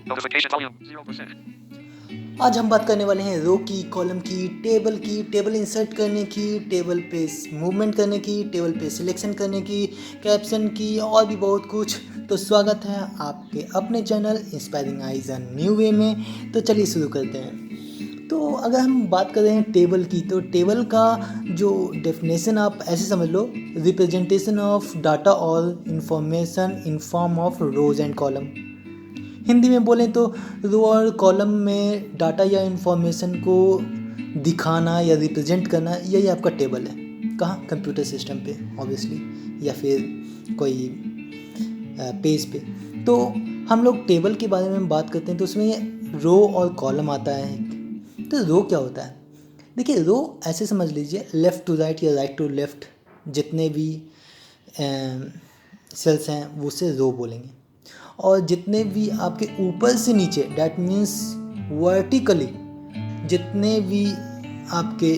Notification volume 0%. आज हम बात करने वाले हैं रो की, कॉलम की, टेबल इंसर्ट करने की, टेबल पे मूवमेंट करने की, टेबल पे सिलेक्शन करने की, कैप्शन की और भी बहुत कुछ। तो स्वागत है आपके अपने channel inspiring eyes and new way में। तो चलिए शुरू करते हैं। तो अगर हम बात कर रहे हैं टेबल की, तो टेबल का जो डेफिनेशन आप ऐसे समझ लो, रिप्रेजेंटेशन ऑफ डाटा और information in form of rose and column. Hindi में बोलें तो रो और कॉलम में डाटा या इन्फॉर्मेशन को दिखाना या रिप्रेजेंट करना, यही आपका टेबल है। कहाँ? कंप्यूटर सिस्टम पे ऑब्वियसली, या फिर कोई पेज पे। तो हम लोग टेबल के बारे में बात करते हैं तो उसमें रो और कॉलम आता है। तो रो क्या होता है? देखिए, रो ऐसे समझ लीजिए, लेफ़्ट टू राइट या राइट टू लेफ़्ट जितने भी सेल्स हैं वो उसे रो बोलेंगे। और जितने भी आपके ऊपर से नीचे, डैट मीन्स वर्टिकली जितने भी आपके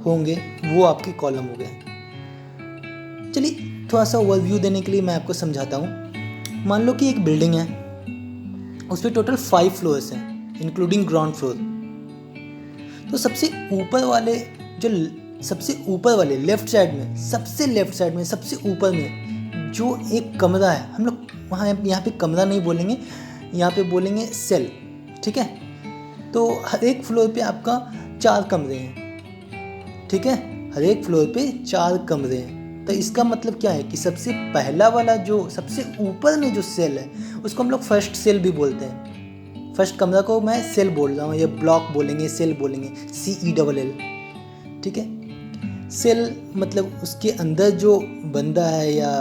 होंगे वो आपके कॉलम हो गए। चलिए थोड़ा सा ओवरव्यू देने के लिए मैं आपको समझाता हूँ। मान लो कि एक बिल्डिंग है, उस पर टोटल 5 फ्लोर्स हैं इंक्लूडिंग ग्राउंड फ्लोर। तो सबसे ऊपर वाले लेफ्ट साइड में, सबसे ऊपर में जो एक कमरा है, हम लोग वहाँ यहाँ पे कमरा नहीं बोलेंगे, यहाँ पे बोलेंगे सेल। ठीक है? तो हर एक फ्लोर पे आपका 4 कमरे हैं। ठीक है? हर एक फ्लोर पे 4 कमरे हैं। तो इसका मतलब क्या है कि सबसे पहला वाला जो सबसे ऊपर में जो सेल है उसको हम लोग फर्स्ट सेल भी बोलते हैं। फर्स्ट कमरा को मैं सेल बोल रहा हूँ, ये ब्लॉक बोलेंगे, सेल बोलेंगे, CELL। ठीक है? सेल मतलब उसके अंदर जो बंदा है, या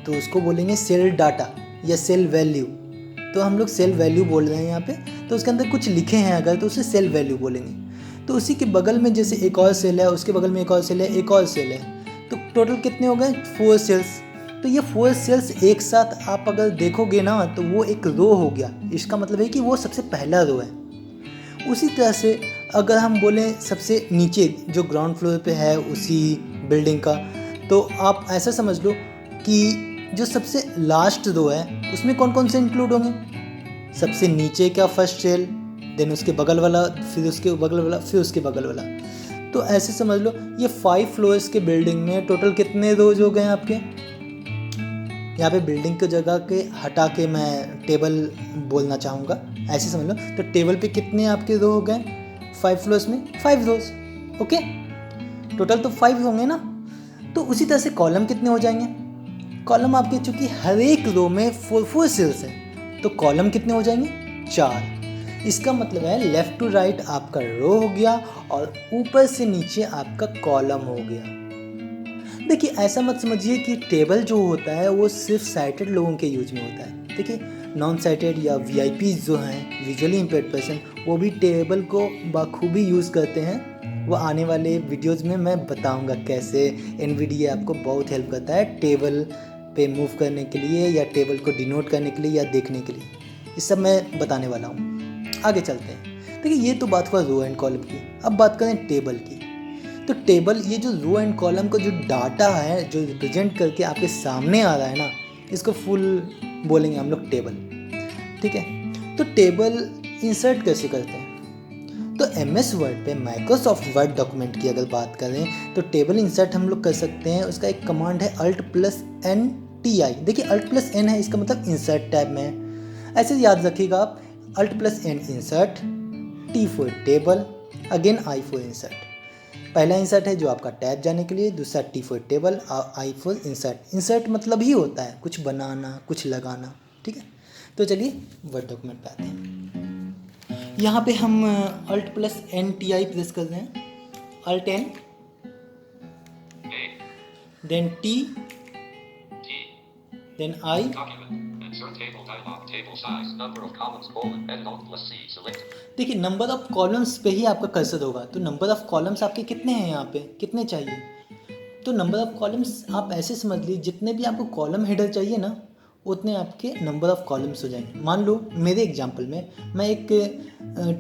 तो उसको बोलेंगे सेल डाटा या सेल वैल्यू। तो हम लोग सेल वैल्यू बोल रहे हैं यहाँ पे। तो उसके अंदर कुछ लिखे हैं अगर, तो उसे सेल वैल्यू बोलेंगे। तो उसी के बगल में जैसे एक और सेल है, उसके बगल में एक और सेल है, एक और सेल है, तो टोटल कितने हो गए? 4 सेल्स। तो ये 4 सेल्स एक साथ आप अगर देखोगे ना तो वो एक रो हो गया। इसका मतलब है कि वो सबसे पहला रो है। उसी तरह से अगर हम बोलें सबसे नीचे जो ग्राउंड फ्लोर पे है उसी बिल्डिंग का, तो आप ऐसा समझ लो कि जो सबसे लास्ट रो है उसमें कौन कौन से इंक्लूड होंगे? सबसे नीचे का फर्स्ट सेल, देन उसके बगल वाला, फिर उसके बगल वाला, फिर उसके बगल वाला। तो ऐसे समझ लो ये 5 फ्लोर्स के बिल्डिंग में टोटल कितने रोज हो गए आपके? यहाँ पे बिल्डिंग की जगह के हटा के मैं टेबल बोलना चाहूँगा, ऐसे समझ लो। तो टेबल पे कितने आपके रो हो गए 5 फ्लोर्स में? 5 रोज। ओके, टोटल तो 5 होंगे ना। तो उसी तरह से कॉलम कितने हो जाएंगे? कॉलम आपके चूँकि हर एक रो में 4 सेल्स हैं, तो कॉलम कितने हो जाएंगे? 4। इसका मतलब है लेफ़्ट टू राइट आपका रो हो गया और ऊपर से नीचे आपका कॉलम हो गया। देखिए, ऐसा मत समझिए कि टेबल जो होता है वो सिर्फ साइटेड लोगों के यूज में होता है। देखिए, नॉन साइटेड या VIPs जो हैं, विजुअली इम्पेयर्ड पर्सन, वो भी टेबल को बखूबी यूज़ करते हैं। वो आने वाले वीडियोज़ में मैं बताऊंगा कैसे NVDA आपको बहुत हेल्प करता है टेबल पे मूव करने के लिए, या टेबल को डिनोट करने के लिए, या देखने के लिए। ये सब मैं बताने वाला हूँ। आगे चलते हैं। देखिए, ये तो बात हुआ रो एंड कॉलम की। अब बात करें टेबल की। तो टेबल, ये जो रो एंड कॉलम का जो डाटा है जो रिप्रेजेंट करके आपके सामने आ रहा है ना, इसको फुल बोलेंगे हम लोग टेबल। ठीक है? तो टेबल इंसर्ट कैसे करते हैं? तो MS वर्ड पे, माइक्रोसॉफ्ट वर्ड डॉक्यूमेंट की अगर बात करें तो टेबल इंसर्ट हम लोग कर सकते हैं। उसका एक कमांड है Alt+N+TI। देखिए, Alt+N है, इसका मतलब इंसर्ट टैब में है। ऐसे याद रखिएगा आप, Alt+N insert, T for table, again I for insert. पहला इंसर्ट है जो आपका टैब जाने के लिए, दूसरा T फॉर टेबल और I फॉर इंसर्ट। इंसर्ट मतलब ही होता है कुछ बनाना, कुछ लगाना। ठीक है? तो चलिए वर्ड डॉक्यूमेंट पे आते हैं। यहाँ पे हम Alt+N+TI प्रेस कर रहे हैं। Alt+N, then T, then I। देखिए, नंबर ऑफ कॉलम्स पे ही आपका कर्सर होगा। तो नंबर ऑफ कॉलम्स आपके कितने हैं यहाँ पे, कितने चाहिए? तो नंबर ऑफ कॉलम्स आप ऐसे समझ लीजिए, जितने भी आपको कॉलम हेडर चाहिए ना, उतने आपके नंबर ऑफ कॉलम्स हो जाएंगे। मान लो मेरे एग्जांपल में मैं एक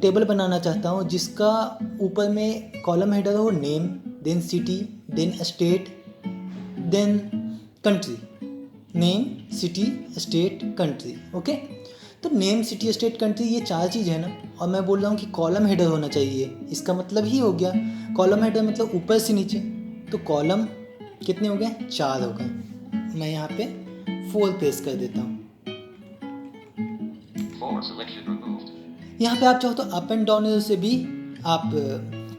टेबल बनाना चाहता हूँ जिसका ऊपर में कॉलम हेडर हो name, then city, then state, then country. Name, city, state, country. Okay? तो नेम, सिटी, स्टेट, कंट्री, ये 4 चीज़ है ना, और मैं बोल रहा हूँ कि कॉलम हेडर होना चाहिए, इसका मतलब ही हो गया कॉलम हेडर मतलब ऊपर से नीचे। तो कॉलम कितने हो गए? 4 हो गए। मैं यहाँ पे 4 पेस्ट कर देता हूँ। यहाँ पे आप चाहो तो अप एंड डाउन एरो से भी आप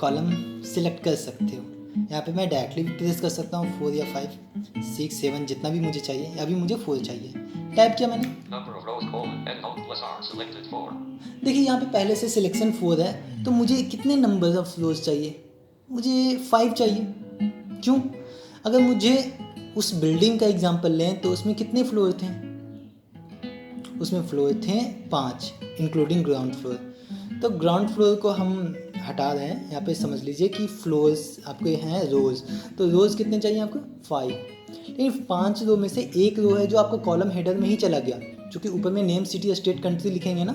कॉलम सिलेक्ट कर सकते हो। यहाँ पे मैं डायरेक्टली भी प्रेस कर सकता हूँ 4 या 5, 6, 7 जितना भी मुझे चाहिए। अभी मुझे 4 चाहिए, टाइप किया मैंने। देखिए यहाँ पे पहले से सिलेक्शन 4 है, तो मुझे कितने नंबर ऑफ फ्लोर्स चाहिए? मुझे 5 चाहिए। क्यों? अगर मुझे उस बिल्डिंग का एग्जांपल लें तो उसमें कितने फ्लोर थे? उसमें फ्लोर थे 5 इंक्लूडिंग ग्राउंड फ्लोर। तो ग्राउंड फ्लोर को हम हटा रहे हैं। यहाँ पे समझ लीजिए कि फ्लोर्स आपके हैं रोज़, तो रोज़ कितने चाहिए आपको? 5। लेकिन 5 रो में से एक रो है जो आपका कॉलम हेडर में ही चला गया, क्योंकि ऊपर में नेम, सिटी, स्टेट, कंट्री लिखेंगे ना,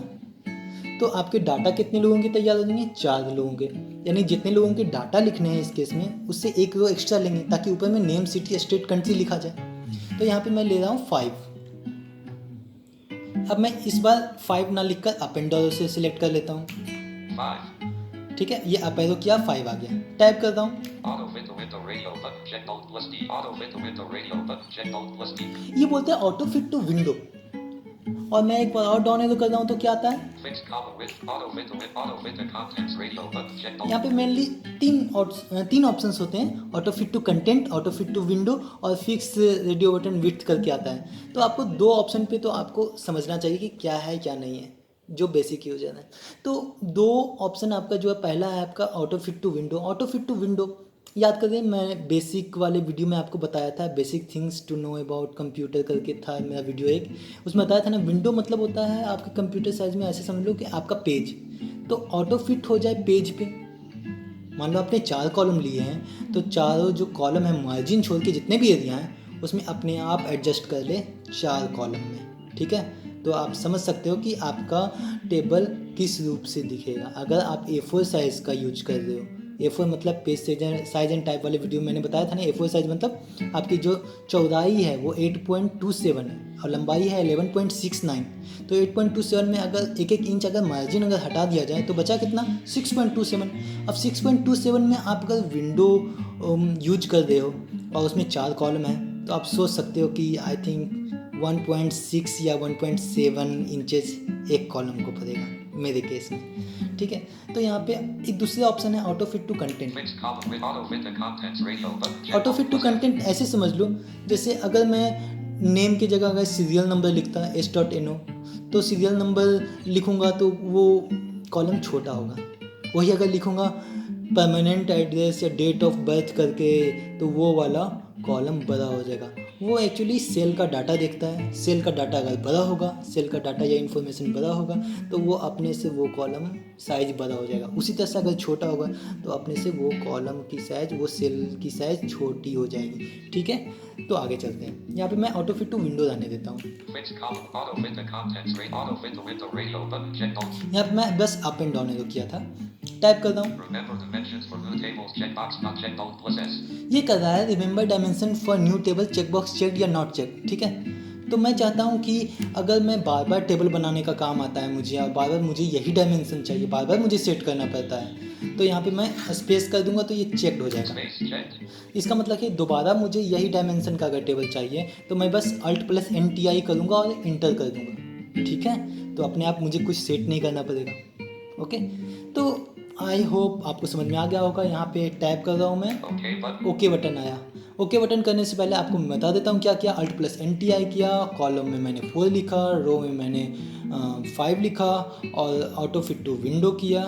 तो आपके डाटा कितने लोगों के तैयार हो जाएंगे? 4 लोगों के। यानी जितने लोगों के डाटा लिखने हैं इस केस में, उससे एक रो एक्स्ट्रा लेंगे ताकि ऊपर में नेम, सिटी, स्टेट, कंट्री लिखा जाए। तो यहाँ पे मैं ले रहा हूँ 5। अब मैं इस बार 5 ना लिखकर अप एंड डाउन से सिलेक्ट कर लेता हूँ। 5, ठीक है, ये अप एरो किया, 5 आ गया। टाइप करता हूँ, ये बोलते हैं ऑटो फिट टू विंडो। और मैं एक बार और डाउन एरो कर रहा हूँ तो क्या आता है? यहाँ पे मेनली 3 ऑप्शंस होते हैं, auto fit to content, auto fit to window और फिक्स रेडियो बटन विड्थ करके आता है। तो आपको 2 ऑप्शन पे तो आपको समझना चाहिए कि क्या है क्या नहीं है, जो बेसिक यूज है। तो 2 ऑप्शन आपका जो है, पहला है आपका auto fit to window. Auto fit to window याद करें, मैं बेसिक वाले वीडियो में आपको बताया था, basic things to know about computer करके था मेरा वीडियो एक, उसमें बताया था ना, विंडो मतलब होता है आपके कंप्यूटर साइज में, ऐसे समझ लो कि आपका पेज। तो ऑटो फिट हो जाए पेज पे। मान लो आपने 4 कॉलम लिए हैं, तो चारों जो कॉलम है मार्जिन छोड़ के जितने भी एरिया हैं उसमें अपने आप एडजस्ट कर ले 4 कॉलम में, ठीक है। तो आप समझ सकते हो कि आपका टेबल किस रूप से दिखेगा। अगर आप A4 साइज़ का यूज कर रहे हो, A4 मतलब पेज साइज एंड टाइप वाले वीडियो में मैंने बताया था ना, A4 साइज मतलब आपकी जो चौड़ाई है वो 8.27 है और लंबाई है 11.69। तो 8.27 में अगर 1-1 इंच अगर मार्जिन अगर हटा दिया जाए तो बचा कितना? 6.27। अब 6.27 में आप अगर विंडो यूज कर रहे हो और उसमें 4 कॉलम है, तो आप सोच सकते हो कि आई थिंक 1.6 या 1.7 इंचेस एक कॉलम को पड़ेगा मेरे केस में, ठीक है। तो यहाँ पे एक दूसरा ऑप्शन है auto fit to content. Auto fit to content ऐसे समझ लो, जैसे अगर मैं नेम की जगह अगर सीरियल नंबर लिखता है s.no, तो सीरियल नंबर लिखूँगा तो वो कॉलम छोटा होगा। वही अगर लिखूँगा परमानेंट एड्रेस या डेट ऑफ बर्थ करके, तो वो वाला कॉलम बड़ा हो जाएगा। वो एक्चुअली सेल का डाटा देखता है। सेल का डाटा अगर बड़ा होगा, सेल का डाटा या इन्फॉर्मेशन बड़ा होगा, तो वो अपने से वो कॉलम साइज बड़ा हो जाएगा। उसी तरह से अगर छोटा होगा तो अपने से वो कॉलम की साइज, वो सेल की साइज छोटी हो जाएगी, ठीक है। तो आगे चलते हैं। यहाँ पे मैं ऑटो फिट टू विंडो रहने देता हूँ। यहाँ पे मैं बस अप एंड डाउन एरो किया था। टाइप करता हूँ, ये कर रहा है remember dimension for new table, checkbox check या नॉट चेक, ठीक है। तो मैं चाहता हूँ कि अगर मैं बार बार टेबल बनाने का काम आता है मुझे, और बार बार मुझे यही डायमेंशन चाहिए, बार बार मुझे सेट करना पड़ता है, तो यहाँ पे मैं स्पेस कर दूंगा तो ये चेक्ड हो जाएगा। इसका मतलब कि दोबारा मुझे यही डायमेंशन का अगर टेबल चाहिए तो मैं बस Alt+NTI करूँगा और इंटर कर दूँगा, ठीक है। तो अपने आप मुझे कुछ सेट नहीं करना पड़ेगा। ओके, तो आई होप आपको समझ में आ गया होगा। यहाँ पे टैप कर रहा हूँ मैं, ओके बटन आया। ओके बटन करने से पहले आपको मैं बता देता हूँ क्या किया। Alt+NTI किया, कॉलम में मैंने 4 लिखा, रो में मैंने 5 लिखा, और ऑटो फिट टू विंडो किया,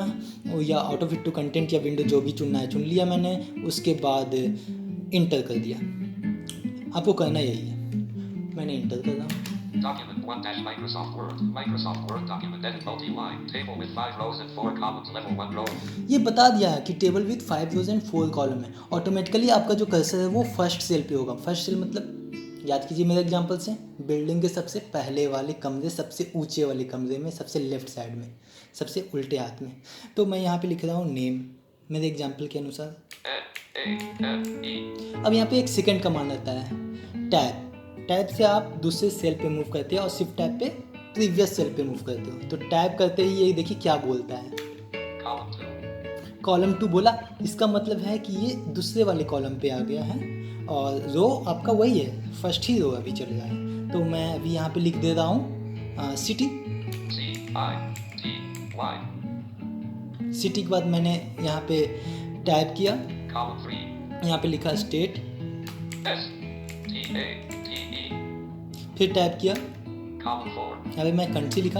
या ऑटो फिट टू कंटेंट या विंडो जो भी चुनना है चुन लिया मैंने। उसके बाद इंटर कर दिया। आपको करना यही है। मैंने इंटर कर रहा हूँ। Document 1 Microsoft Word document edit multi-line table with 5 rows and 4 columns level 1 row। ये बता दिया है कि table with 5 rows and 4 column है। ऑटोमेटिकली आपका जो कर्सर है वो फर्स्ट सेल पे होगा। फर्स्ट सेल मतलब याद कीजिए मेरे एग्जांपल से, बिल्डिंग के सबसे पहले वाले कमरे, सबसे ऊंचे वाले कमरे में, सबसे लेफ्ट साइड में, सबसे उल्टे हाथ में। तो मैं यहाँ पे लिख रहा हूँ नेम मेरे एग्जांपल के अनुसार। अब यहाँ पे एक सेकंड कमांड आता है टैब। टैब से आप दूसरे सेल पे मूव करते हैं और शिफ्ट टैब पे प्रीवियस सेल पे मूव करते हो। तो टैब करते ही ये देखिए क्या बोलता है, कॉलम 2 बोला, इसका मतलब है कि ये दूसरे वाले कॉलम पे आ गया है और रो आपका वही है, फर्स्ट ही रो अभी चल रहा है। तो मैं अभी यहाँ पे लिख दे रहा हूँ सिटी। सिटी के बाद मैंने यहाँ पे टाइप किया, यहाँ पे लिखा स्टेट, फिर टाइप किया, यहाँ पे मैं कंट्री लिखा।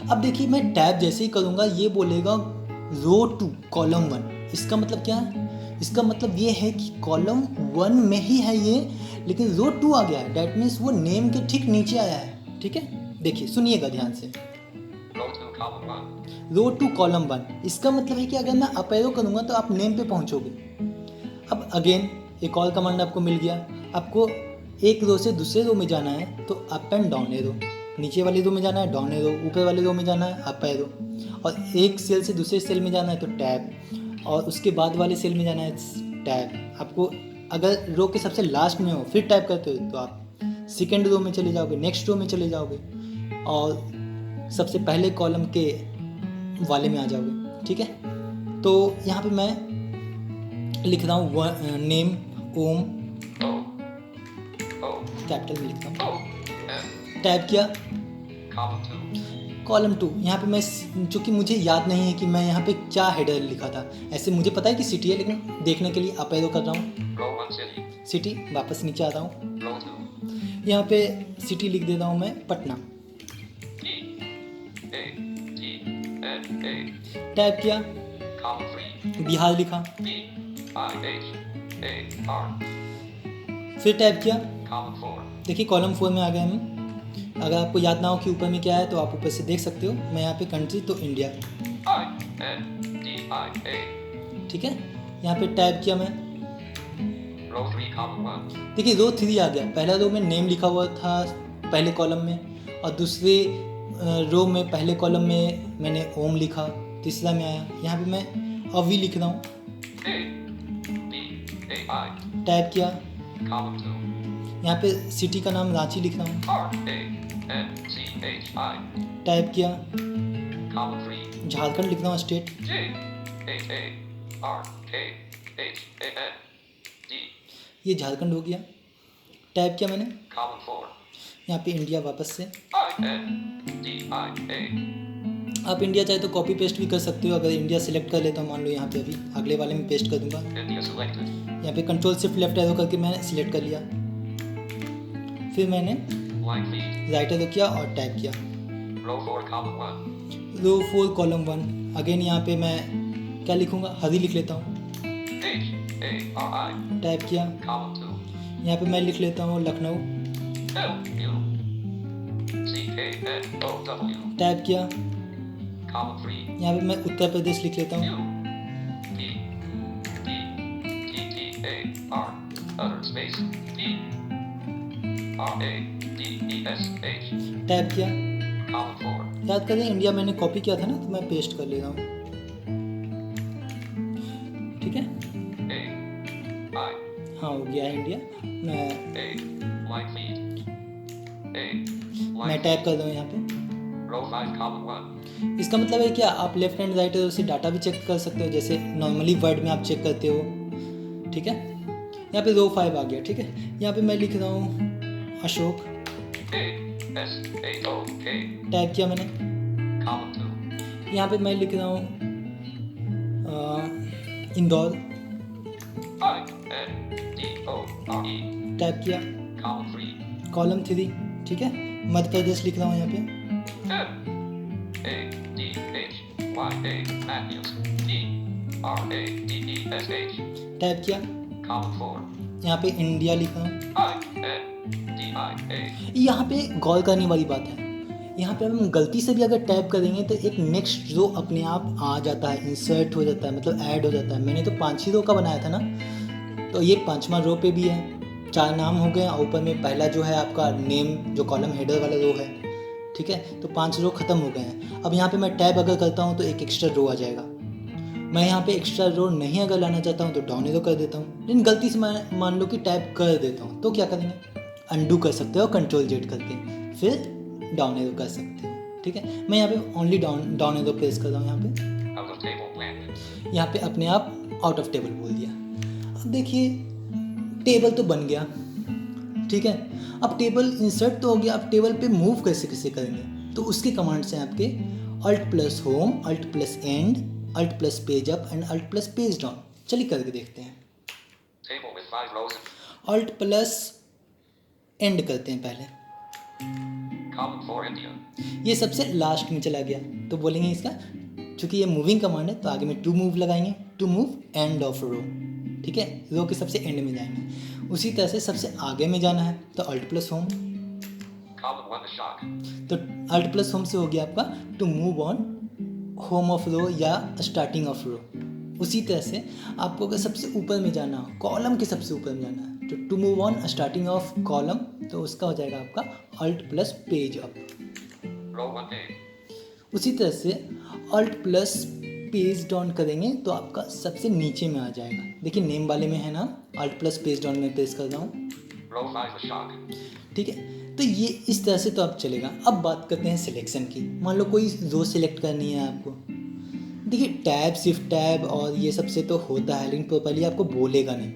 अब देखिए मैं टैब जैसे ही करूँगा ये बोलेगा रो 2 कॉलम 1। इसका मतलब क्या है? इसका मतलब ये है कि कॉलम 1 में ही है ये, लेकिन रो 2 आ गया है। डैट मीन्स वो नेम के ठीक नीचे आया है। ठीक है, देखिए सुनिएगा ध्यान से, रो 2 कॉलम 1। इसका मतलब है कि अगर मैं अप एरो करूँगा तो आप नेम पे पहुँचोगे। अब अगेन एक और कमांड आपको मिल गया, आपको एक रो से दूसरे रो में जाना है तो अप एंड डाउन एरो, नीचे वाले रो में जाना है डाउन एरो, ऊपर वाले रो में जाना है अप एरो, और एक सेल से दूसरे सेल में जाना है तो टैब, और उसके बाद वाले सेल में जाना है टैब। आपको अगर रो के सबसे लास्ट में हो फिर टैब करते हो तो आप सेकेंड रो में चले जाओगे, नेक्स्ट रो में चले जाओगे और सबसे पहले कॉलम के वाले में आ जाओगे। ठीक है, तो यहाँ पे मैं लिख रहा हूँ नेम ओम, कैपिटल में लिखता हूँ, टाइप किया कॉलम 2। यहाँ पे मैं, चूँकि मुझे याद नहीं है कि मैं यहाँ पे क्या हेडर लिखा था, ऐसे मुझे पता है कि सिटी है लेकिन देखने के लिए अप एरो कर रहा हूँ, सिटी, वापस नीचे आ रहा हूँ, यहाँ पे सिटी लिख देता हूँ मैं पटना, टाइप किया, बिहार लिखा, फिर टाइप किया, देखिए कॉलम 4 में आ गए हम। अगर आपको याद ना हो कि ऊपर में क्या है तो आप ऊपर से देख सकते हो। मैं यहाँ पे कंट्री तो इंडिया, ठीक है, यहाँ पे टाइप किया मैं, देखिए रो 3 आ गया। पहला रो में नेम लिखा हुआ था पहले कॉलम में, और दूसरे रो में पहले कॉलम में मैंने ओम लिखा, तीसरा में आया। यहाँ पे मैं अवी लिख रहा हूँ, टाइप किया, यहाँ पे सिटी का नाम रांची लिख रहा हूँ, टाइप किया, झारखंड लिख रहा हूँ, स्टेट, ये झारखंड हो गया, टाइप किया मैंने, यहाँ पे इंडिया वापस से। आप इंडिया चाहे तो कॉपी पेस्ट भी कर सकते हो। अगर इंडिया सिलेक्ट कर लेता हूँ, मान लो यहाँ पे अभी अगले वाले में पेस्ट कर दूंगा, यहाँ पे कंट्रोल शिफ्ट लेफ्ट एरो करके मैंने सिलेक्ट कर लिया, फिर मैंने राइट एरो किया और टाइप किया रो 4 कॉलम 1। अगेन यहाँ पे मैं क्या लिखूँगा, हरी लिख लेता हूँ, टाइप किया, यहाँ पे मैं लिख लेता हूँ लखनऊ, टाइप किया, यहाँ पे मैं उत्तर प्रदेश लिख लेता हूँ, टाइप किया। याद करें इंडिया मैंने कॉपी किया था ना, तो मैं पेस्ट कर ले रहा हूँ। ठीक है, हाँ हो गया है इंडिया। मैं टाइप कर रहा हूँ यहाँ पे। इसका मतलब है क्या, आप लेफ्ट हैंड राइट एरो से डाटा भी चेक कर सकते हो, जैसे नॉर्मली वर्ड में आप चेक करते हो। ठीक है, यहाँ पे रो 5 आ गया। ठीक है, यहाँ पे मैं लिख रहा हूँ अशोक, टाइप किया मैंने, यहाँ पे मैं लिख रहा हूँ इंदौर, टाइप किया, कॉलम 3। ठीक है, मध्य प्रदेश लिख रहा हूँ यहाँ पे, टाइप किया, यहाँ पे इंडिया लिख रहा हूँ। यहाँ पे गौर करने वाली बात है, यहाँ पे हम गलती से भी अगर टाइप करेंगे तो एक नेक्स्ट रो अपने आप आ जाता है, इंसर्ट हो जाता है, मतलब ऐड हो जाता है। मैंने तो 5 ही रो का बनाया था ना, तो ये 5वां रो पे भी है। 4 नाम हो गए, ऊपर में पहला जो है आपका नेम, जो कॉलम हेडर वाला रो है। ठीक है, तो 5 रो खत्म हो गए हैं। अब यहाँ पे मैं टैब अगर करता हूँ तो एक एक्स्ट्रा रो आ जाएगा। मैं यहाँ पे एक्स्ट्रा रो नहीं अगर लाना चाहता हूँ तो डाउन एरो कर देता हूँ, लेकिन गलती से मैं मान लो कि टैब कर देता हूँ, तो क्या करेंगे, अनडू कर सकते हो कंट्रोल जेड करके, फिर डाउन एरो कर सकते हो। ठीक है, मैं यहाँ पे ओनली डाउन एरो प्रेस कर रहा हूँ। यहाँ पे अपने आप आउट ऑफ टेबल बोल दिया। अब देखिए टेबल तो बन गया। ठीक है, अब टेबल इंसर्ट तो हो गया, अब टेबल पे मूव कैसे कैसे करेंगे, तो उसके कमांड्स हैं आपके alt plus home, alt plus end, alt plus page up and alt plus page down. चलिए करके देखते हैं। अल्ट प्लस एंड करते हैं पहले, ये सबसे लास्ट में चला गया, तो बोलेंगे इसका, चूंकि ये मूविंग कमांड है तो आगे में टू मूव लगाएंगे, टू मूव एंड ऑफ रो। ठीक है, रो के सबसे एंड में जाएंगे। उसी तरह से सबसे आगे में जाना है तो अल्ट प्लस होम, तो अल्ट प्लस होम से हो गया आपका to move on home of row या स्टार्टिंग ऑफ रो। उसी तरह से आपको अगर सबसे ऊपर में जाना हो, कॉलम के सबसे ऊपर में जाना है, तो to move on starting of column, तो उसका हो जाएगा आपका अल्ट प्लस पेज अप। उसी तरह से अल्ट प्लस पेज डाउन करेंगे तो आपका सबसे नीचे में आ जाएगा। देखिए नेम वाले में है ना, अल्ट प्लस पेज डाउन में प्रेस कर रहा हूँ। ठीक है, तो ये इस तरह से तो अब चलेगा। अब बात करते हैं सिलेक्शन की। मान लो कोई रो सिलेक्ट करनी है आपको, देखिए टैब, शिफ्ट टैब और ये सबसे तो होता है, लेकिन प्रॉपरली आपको बोलेगा नहीं।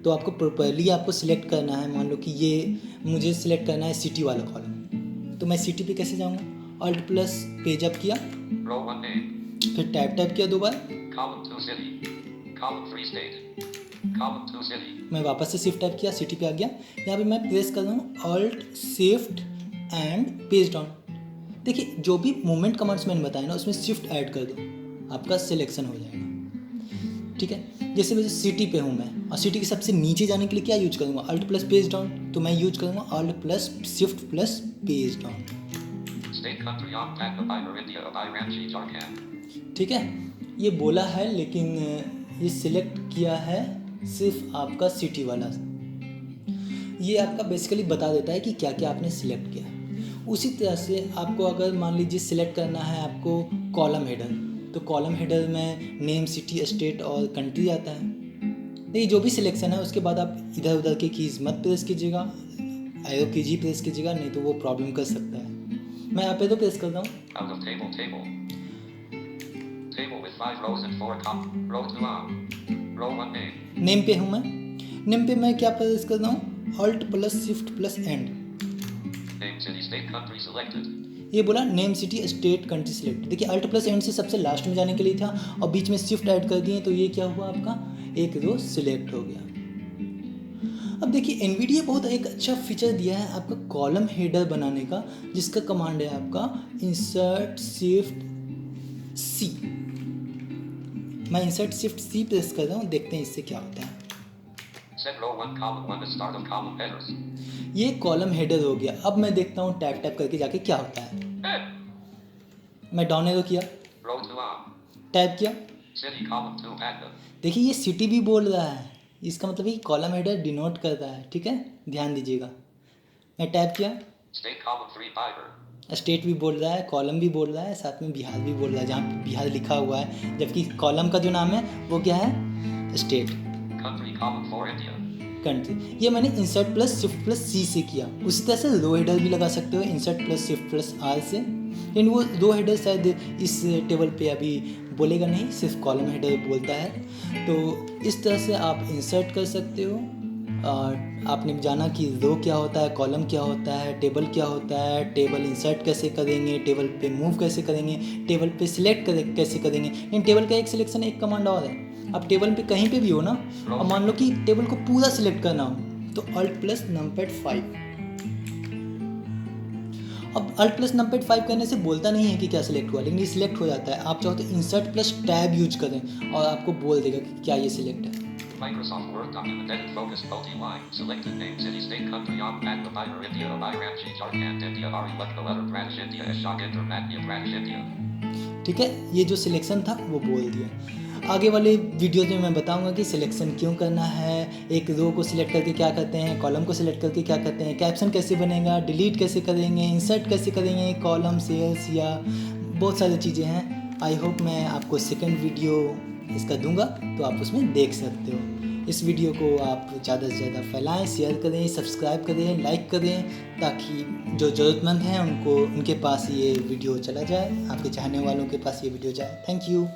तो आपको प्रॉपरली आपको सिलेक्ट करना है। मान लो कि ये मुझे सिलेक्ट करना है सिटी वाला कॉलम, तो मैं सिटी पे कैसे जाऊँगा, अल्ट प्लस पेज अप किया, फिर टैब किया दो बार, मैं वापस से शिफ्ट टैब किया, सिटी पे आ गया। यहाँ पे मैं प्रेस कर रहा हूँ alt shift and page down. देखिए जो भी मूवमेंट कमांड्स मैंने बताया ना उसमें शिफ्ट ऐड कर दो, आपका सिलेक्शन हो जाएगा। ठीक है, जैसे वैसे सिटी पे हूँ मैं और सिटी के सबसे नीचे जाने के लिए क्या यूज करूँगा, अल्ट प्लस पेज डाउन, तो मैं यूज करूँगा alt plus shift plus page down. ठीक है, ये बोला है लेकिन ये सिलेक्ट किया है सिर्फ आपका सिटी वाला। ये आपका बेसिकली बता देता है कि क्या क्या आपने सिलेक्ट किया। उसी तरह से आपको अगर मान लीजिए सिलेक्ट करना है आपको कॉलम हेडर, तो कॉलम हेडर में नेम, सिटी, स्टेट और कंट्री आता है। देखिए जो भी सिलेक्शन है उसके बाद आप इधर उधर की कीज़ मत प्रेस कीजिएगा, एरो की जी प्रेस कीजिएगा, नहीं तो वो प्रॉब्लम कर सकता है। मैं यहाँ पे तो प्रेस करता हूँ, नेम पे हूँ मैं। नेम पे मैं क्या प्रेस कर रहा हूँ, alt plus shift plus end. ये बोला name, city, state, country select. देखिए अल्ट प्लस एंड से सबसे लास्ट में जाने के लिए था और बीच में शिफ्ट ऐड कर दिए, तो ये क्या हुआ, आपका एक रो सिलेक्ट हो गया। अब देखिए एनवीडिया बहुत एक अच्छा फीचर दिया है आपका कॉलम हेडर बनाने का, जिसका कमांड है आपका इंसर्ट शिफ्ट सी। मैं इंसर्ट शिफ्ट सी प्रेस कर रहा हूँ, देखते हैं इससे क्या होता है। ये कॉलम हेडर हो गया। अब मैं देखता हूँ टैप करके जाके क्या होता है। मैं डाउन एरो किया, टैप किया, देखिए ये सिटी भी बोल रहा है, इसका मतलब ये कॉलम हेडर डिनोट कर रहा है। ठीक है, ध्यान दीजिएगा। मैं टैप किया, स्टेट भी बोल रहा है, कॉलम भी बोल रहा है, साथ में बिहार भी बोल रहा है, जहाँ पे बिहार लिखा हुआ है, जबकि कॉलम का जो नाम है वो क्या है, स्टेट, कंट्री। ये मैंने इंसर्ट प्लस शिफ्ट प्लस सी से किया। उसी तरह से रो हेडर भी लगा सकते हो insert plus shift plus R से, लेकिन वो रो हेडर शायद इस टेबल पे अभी बोलेगा नहीं, सिर्फ कॉलम हेडर बोलता है। तो इस तरह से आप इंसर्ट कर सकते हो। आपने जाना कि रो क्या होता है, कॉलम क्या होता है, टेबल क्या होता है, टेबल इंसर्ट कैसे करेंगे, टेबल पे मूव कैसे करेंगे, टेबल पे सिलेक्ट कैसे करेंगे। इन टेबल का एक सिलेक्शन एक कमांड और है। आप टेबल पे कहीं पे भी हो ना, और मान लो कि टेबल को पूरा सिलेक्ट करना हो, तो अल्ट प्लस नंपैड 5। अब अल्ट प्लस नंपैड 5 करने से बोलता नहीं है कि क्या सिलेक्ट हुआ, लेकिन ये सिलेक्ट हो जाता है। आप चाहो तो इंसर्ट प्लस टैब यूज करें और आपको बोल देगा कि क्या ये सिलेक्ट है। Microsoft Word document edit focus multi-line selected name city state country on Bank of Bihar India of Ranchi Jharkhand India Ari Lucknow Uttar Pradesh India Ashok Inter Madhya Pradesh India। ठीक है, ये जो selection था वो बोल दिया। आगे वाले वीडियोज में मैं बताऊंगा कि सिलेक्शन क्यों करना है, एक रो को सिलेक्ट करके क्या करते हैं, कॉलम को सिलेक्ट करके क्या करते हैं, कैप्शन कैसे बनेगा, डिलीट कैसे करेंगे, इंसर्ट कैसे करेंगे, कॉलम सेल्स या बहुत सारी चीज़ें हैं। आई होप मैं आपको सेकंड वीडियो इसका दूंगा तो आप उसमें देख सकते हो। इस वीडियो को आप ज़्यादा से ज़्यादा फैलाएं, शेयर करें, सब्सक्राइब करें, लाइक करें, ताकि जो ज़रूरतमंद हैं उनके पास ये वीडियो चला जाए, आपके चाहने वालों के पास ये वीडियो जाए। Thank you.